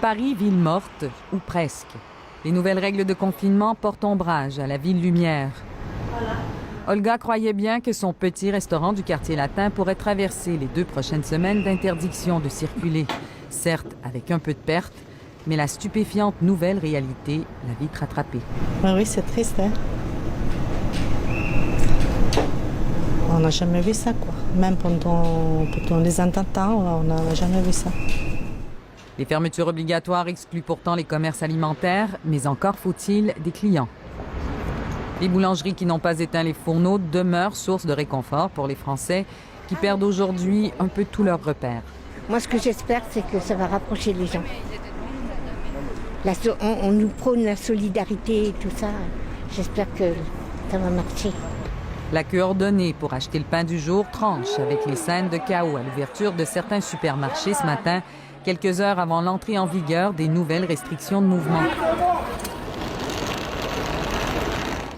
Paris, ville morte, ou presque. Les nouvelles règles de confinement portent ombrage à la ville lumière. Olga croyait bien que son petit restaurant du quartier latin pourrait traverser les 2 prochaines semaines d'interdiction de circuler. Certes, avec un peu de perte, mais la stupéfiante nouvelle réalité l'a vite rattrapée. Ben oui, c'est triste, hein? On n'a jamais vu ça, quoi. Même pendant les attentats, on n'a jamais vu ça. Les fermetures obligatoires excluent pourtant les commerces alimentaires, mais encore faut-il des clients. Les boulangeries qui n'ont pas éteint les fourneaux demeurent source de réconfort pour les Français qui perdent aujourd'hui un peu tous leurs repères. Moi, ce que j'espère, c'est que ça va rapprocher les gens. On nous prône la solidarité et tout ça. J'espère que ça va marcher. La queue ordonnée pour acheter le pain du jour tranche avec les scènes de chaos à l'ouverture de certains supermarchés ce matin, quelques heures avant l'entrée en vigueur des nouvelles restrictions de mouvement.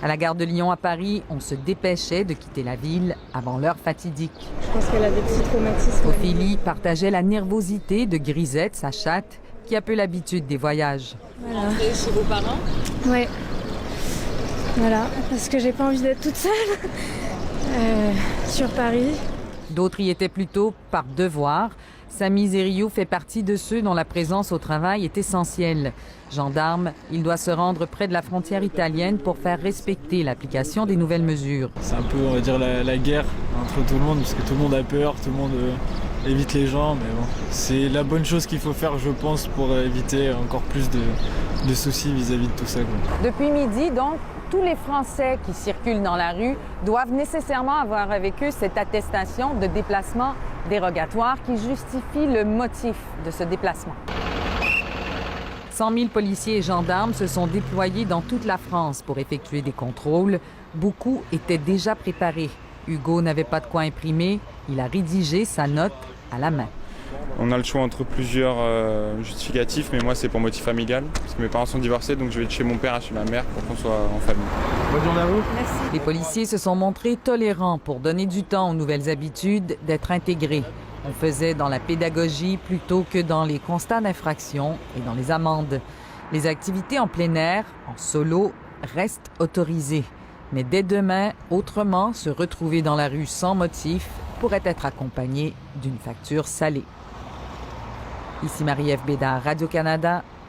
À la gare de Lyon à Paris, on se dépêchait de quitter la ville avant l'heure fatidique. Je pense qu'elle a des petits traumatismes. Ophélie partageait la nervosité de Grisette, sa chatte, qui a peu l'habitude des voyages. Voilà. Rentrer chez vos parents? Ouais. Voilà, parce que j'ai pas envie d'être toute seule sur Paris. D'autres y étaient plutôt par devoir. Samy Zeriou fait partie de ceux dont la présence au travail est essentielle. Gendarme, il doit se rendre près de la frontière italienne pour faire respecter l'application des nouvelles mesures. C'est un peu, on va dire, la guerre entre tout le monde, parce que tout le monde a peur, tout le monde évite les gens, mais bon. C'est la bonne chose qu'il faut faire, je pense, pour éviter encore plus de soucis vis-à-vis de tout ça, quoi. Depuis midi, donc, tous les Français qui circulent dans la rue doivent nécessairement avoir avec eux cette attestation de déplacement dérogatoire qui justifie le motif de ce déplacement. 100 000 policiers et gendarmes se sont déployés dans toute la France pour effectuer des contrôles. Beaucoup étaient déjà préparés. Hugo n'avait pas de quoi imprimer. Il a rédigé sa note à la main. On a le choix entre plusieurs justificatifs, mais moi c'est pour motif familial, parce que mes parents sont divorcés, donc je vais de chez mon père à chez ma mère pour qu'on soit en famille. Bonne journée à vous. Merci. Les policiers se sont montrés tolérants pour donner du temps aux nouvelles habitudes d'être intégrées. On faisait dans la pédagogie plutôt que dans les constats d'infraction et dans les amendes. Les activités en plein air, en solo, restent autorisées. Mais dès demain, autrement, se retrouver dans la rue sans motif pourrait être accompagné d'une facture salée. Ici Marie-Ève Bédard, Radio-Canada.